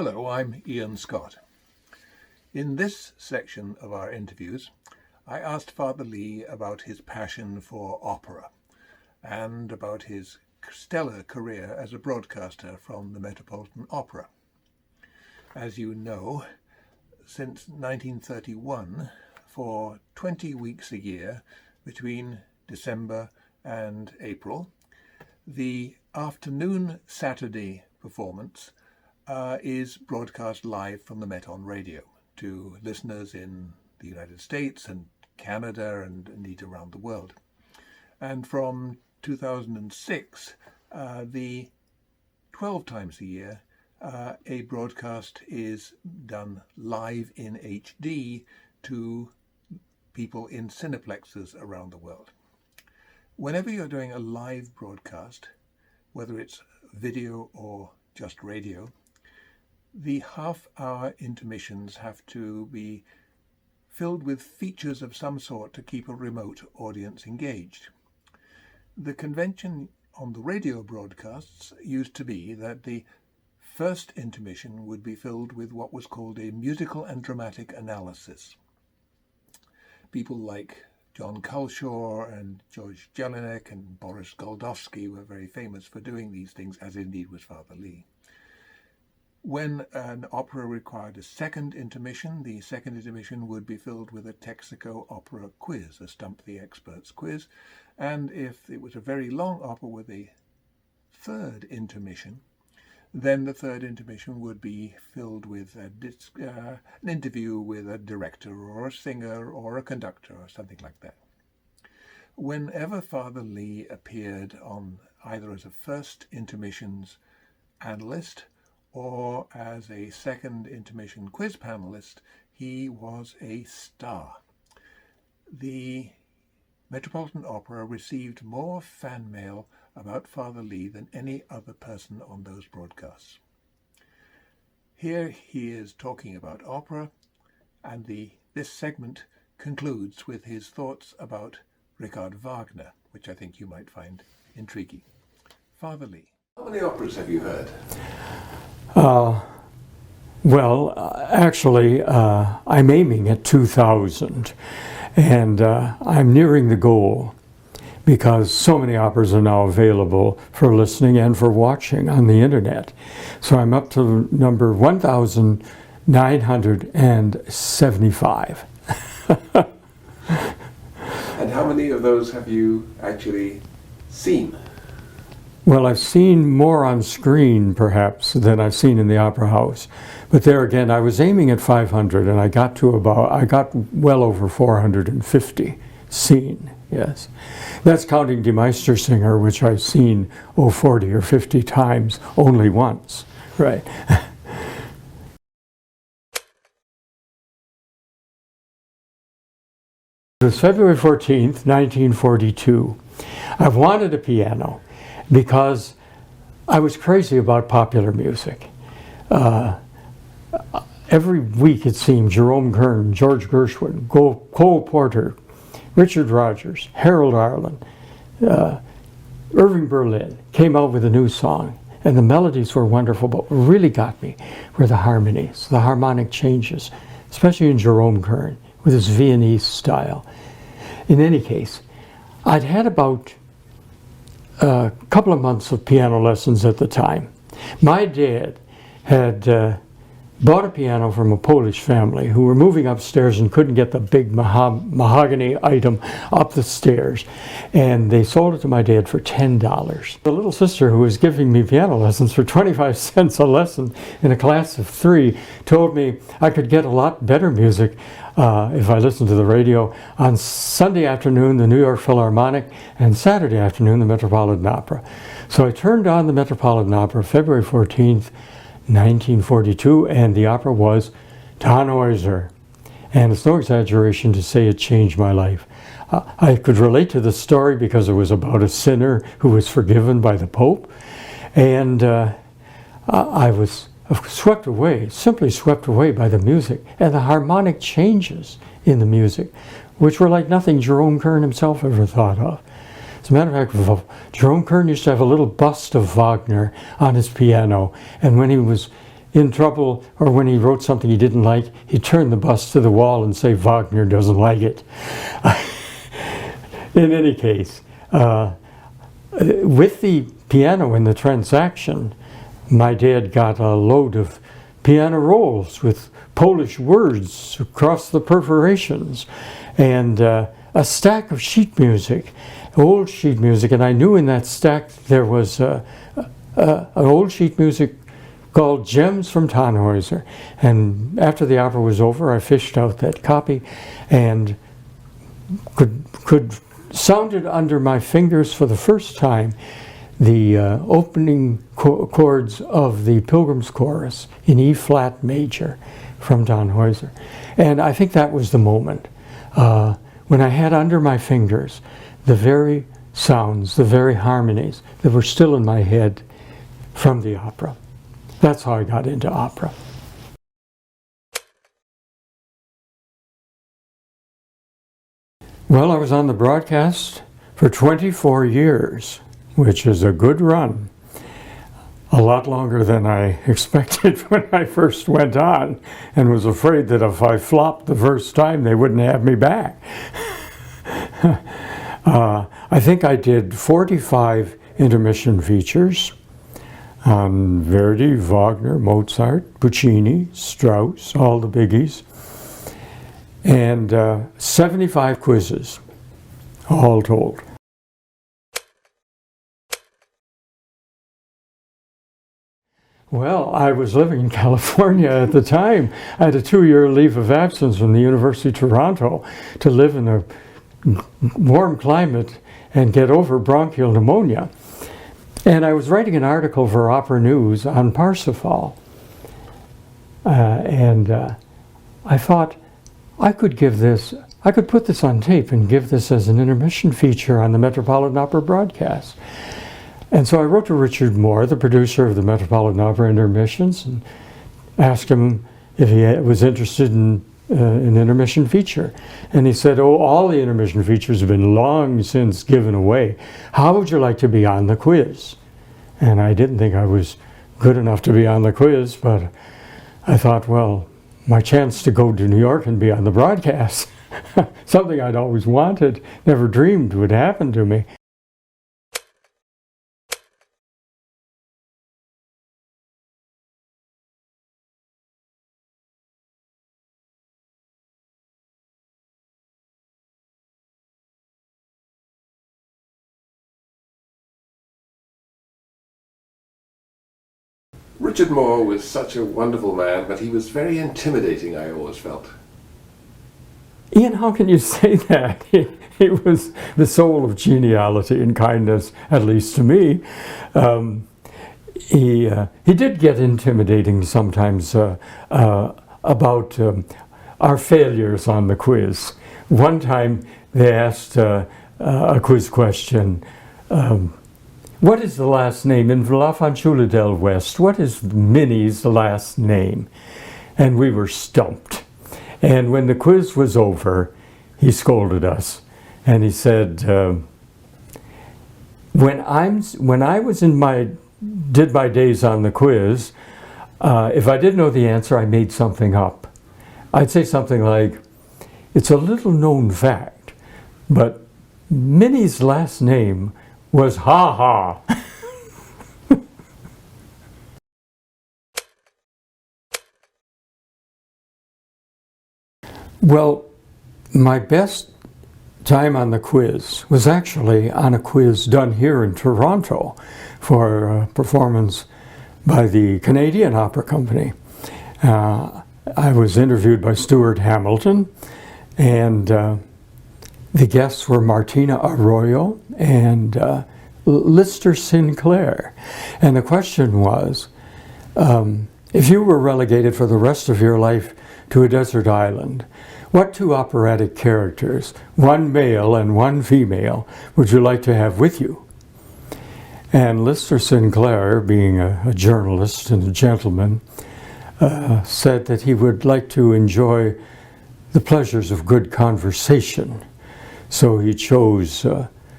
Hello, I'm Iain Scott. In this section of our interviews, I asked Father Lee about his passion for opera and about his stellar career as a broadcaster from the Metropolitan Opera. As you know, since 1931, for 20 weeks a year, between December and April, the afternoon Saturday performance is broadcast live from the Met on radio to listeners in the United States and Canada and indeed around the world. And from 2006, the 12 times a year, a broadcast is done live in HD to people in cineplexes around the world. Whenever you're doing a live broadcast, whether it's video or just radio, the half-hour intermissions have to be filled with features of some sort to keep a remote audience engaged. The convention on the radio broadcasts used to be that the first intermission would be filled with what was called a musical and dramatic analysis. People like John Culshaw and George Jelinek and Boris Goldovsky were very famous for doing these things, as indeed was Father Lee. When an opera required a second intermission, the second intermission would be filled with a Texaco opera quiz, a Stump the Experts quiz. And if it was a very long opera with a third intermission, then the third intermission would be filled with an interview with a director or a singer or a conductor or something like that. Whenever Father Lee appeared on either as a first intermissions analyst or as a second intermission quiz panelist, he was a star. The Metropolitan Opera received more fan mail about Father Lee than any other person on those broadcasts. Here he is talking about opera, and this segment concludes with his thoughts about Richard Wagner, which I think you might find intriguing. Father Lee. How many operas have you heard? Actually, I'm aiming at 2,000, and I'm nearing the goal because so many operas are now available for listening and for watching on the internet. So I'm up to number 1,975. And how many of those have you actually seen? Well, I've seen more on screen, perhaps, than I've seen in the Opera House. But there again, I was aiming at 500, and I got well over 450 seen, yes. That's counting Die Meistersinger, which I've seen 40 or 50 times, only once, right. It was February 14th, 1942. I've wanted a piano because I was crazy about popular music. Every week it seemed Jerome Kern, George Gershwin, Cole Porter, Richard Rodgers, Harold Arlen, Irving Berlin came out with a new song, and the melodies were wonderful, but what really got me were the harmonies, the harmonic changes, especially in Jerome Kern with his Viennese style. In any case, I'd had about a couple of months of piano lessons at the time. My dad had bought a piano from a Polish family who were moving upstairs and couldn't get the big mahogany item up the stairs, and they sold it to my dad for $10. The little sister who was giving me piano lessons for 25 cents a lesson in a class of 3 told me I could get a lot better music if I listened to the radio on Sunday afternoon, the New York Philharmonic, and Saturday afternoon, the Metropolitan Opera. So I turned on the Metropolitan Opera February 14th, 1942, and the opera was Tannhäuser. And it's no exaggeration to say it changed my life. I could relate to the story because it was about a sinner who was forgiven by the Pope. And I was swept away, simply swept away by the music and the harmonic changes in the music, which were like nothing Jerome Kern himself ever thought of. As a matter of fact, Jerome Kern used to have a little bust of Wagner on his piano, and when he was in trouble or when he wrote something he didn't like, he'd turn the bus to the wall and say Wagner doesn't like it. In any case, with the piano in the transaction, my dad got a load of piano rolls with Polish words across the perforations and a stack of sheet music, old sheet music, and I knew in that stack there was an old sheet music called Gems from Tannhäuser. And after the opera was over, I fished out that copy and could sounded under my fingers for the first time the opening chords of the Pilgrim's Chorus in E flat major from Tannhäuser. And I think that was the moment when I had under my fingers the very sounds, the very harmonies that were still in my head from the opera. That's how I got into opera. Well, I was on the broadcast for 24 years, which is a good run. A lot longer than I expected when I first went on, and was afraid that if I flopped the first time, they wouldn't have me back. I think I did 45 intermission features on Verdi, Wagner, Mozart, Puccini, Strauss, all the biggies, and 75 quizzes, all told. Well, I was living in California at the time. I had a 2-year leave of absence from the University of Toronto to live in a warm climate and get over bronchial pneumonia. And I was writing an article for Opera News on Parsifal. I thought I could put this on tape and give this as an intermission feature on the Metropolitan Opera broadcast. And so I wrote to Richard Mohr, the producer of the Metropolitan Opera intermissions, and asked him if he was interested in an intermission feature. And he said, oh, all the intermission features have been long since given away. How would you like to be on the quiz? And I didn't think I was good enough to be on the quiz, but I thought, well, my chance to go to New York and be on the broadcast, something I'd always wanted, never dreamed would happen to me. Richard Mohr was such a wonderful man, but he was very intimidating, I always felt. Ian, how can you say that? He was the soul of geniality and kindness, at least to me. He did get intimidating sometimes about our failures on the quiz. One time they asked a quiz question, what is the last name in La Fanciulla del West? What is Minnie's last name? And we were stumped. And when the quiz was over, he scolded us. And he said, when I was did my days on the quiz, if I didn't know the answer, I made something up. I'd say something like, it's a little known fact, but Minnie's last name was Ha Ha. Well, my best time on the quiz was actually on a quiz done here in Toronto for a performance by the Canadian Opera Company. I was interviewed by Stuart Hamilton, and the guests were Martina Arroyo and Lister Sinclair. And the question was, if you were relegated for the rest of your life to a desert island, what two operatic characters, one male and one female, would you like to have with you? And Lister Sinclair, being a journalist and a gentleman, said that he would like to enjoy the pleasures of good conversation. So he chose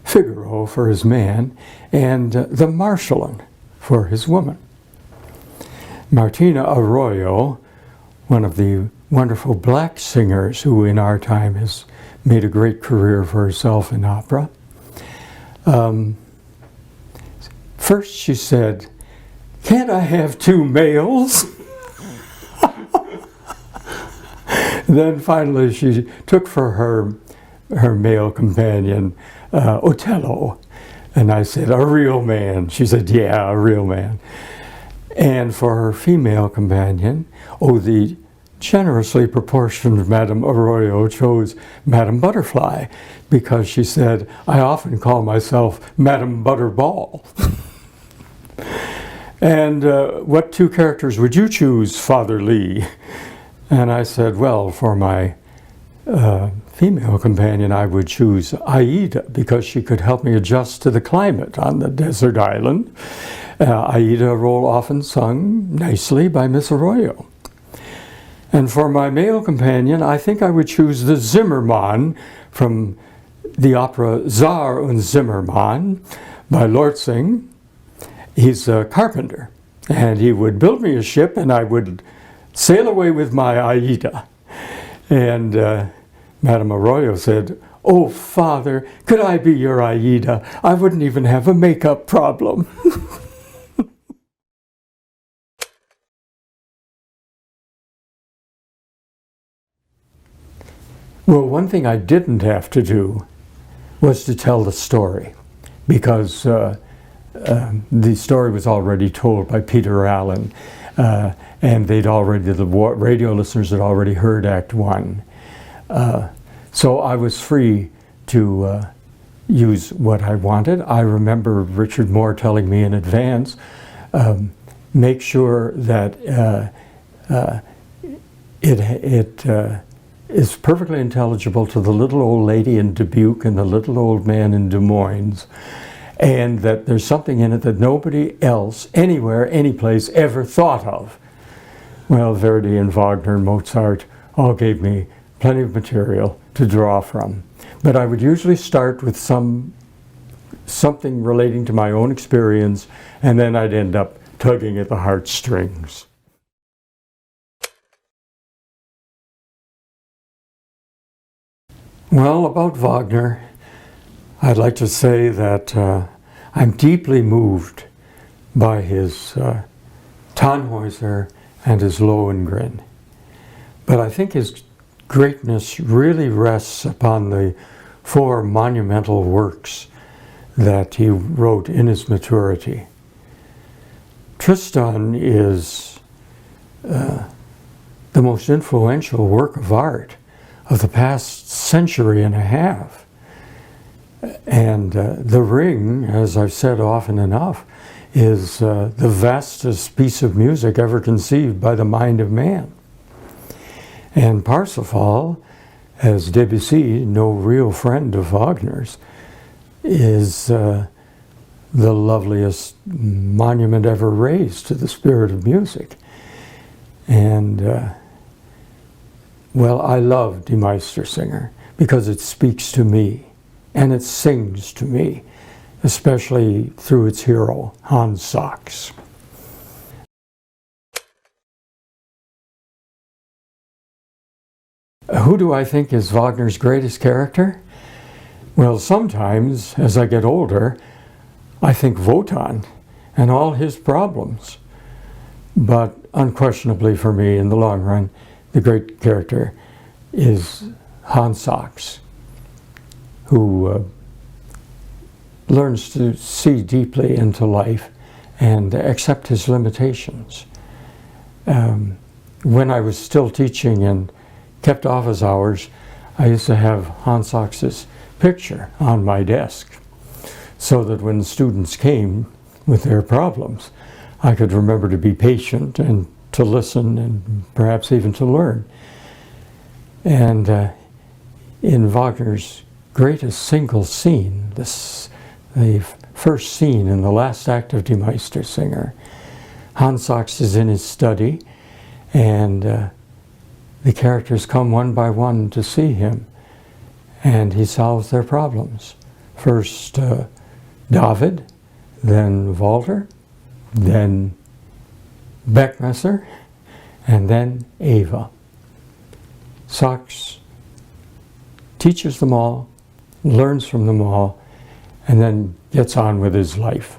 Figaro for his man and the Marschallin for his woman. Martina Arroyo, one of the wonderful black singers who in our time has made a great career for herself in opera. First she said, "Can't I have two males?" Then finally she took for her male companion Otello. And I said, "A real man." She said, "Yeah, a real man." And for her female companion, the generously proportioned Madame Arroyo chose Madame Butterfly, because she said, "I often call myself Madame Butterball." And what two characters would you choose, Father Lee? And I said, well, for my female companion, I would choose Aida, because she could help me adjust to the climate on the desert island. Aida, a role often sung nicely by Miss Arroyo. And for my male companion, I think I would choose the Zimmermann from the opera Czar und Zimmermann by Lortzing. He's a carpenter, and he would build me a ship, and I would sail away with my Aida. And Madame Arroyo said, "Oh, Father, could I be your Aida? I wouldn't even have a makeup problem." Well, one thing I didn't have to do was to tell the story, because the story was already told by Peter Allen, and the radio listeners had already heard Act One. So I was free to use what I wanted. I remember Richard Mohr telling me in advance, make sure that it is perfectly intelligible to the little old lady in Dubuque and the little old man in Des Moines, and that there's something in it that nobody else, anywhere, anyplace, ever thought of. Well, Verdi and Wagner and Mozart all gave me plenty of material to draw from. But I would usually start with something relating to my own experience, and then I'd end up tugging at the heartstrings. Well, about Wagner, I'd like to say that I'm deeply moved by his Tannhäuser and his Lohengrin. But I think his greatness really rests upon the four monumental works that he wrote in his maturity. Tristan is the most influential work of art of the past century and a half. And The Ring, as I've said often enough, is the vastest piece of music ever conceived by the mind of man. And Parsifal, as Debussy, no real friend of Wagner's, is the loveliest monument ever raised to the spirit of music. And well, I love Die Meistersinger because it speaks to me and it sings to me, especially through its hero, Hans Sachs. Who do I think is Wagner's greatest character? Well, sometimes, as I get older, I think Wotan and all his problems. But unquestionably for me, in the long run, the great character is Hans Sachs, who learns to see deeply into life and accept his limitations. When I was still teaching and kept office hours, I used to have Hans Sachs's picture on my desk, so that when students came with their problems, I could remember to be patient and to listen and perhaps even to learn. And in Wagner's greatest single scene, the first scene in the last act of Die Meistersinger, Hans Sachs is in his study, and the characters come one by one to see him, and he solves their problems. First David, then Walter, then Beckmesser, and then Eva. Sachs teaches them all, learns from them all, and then gets on with his life.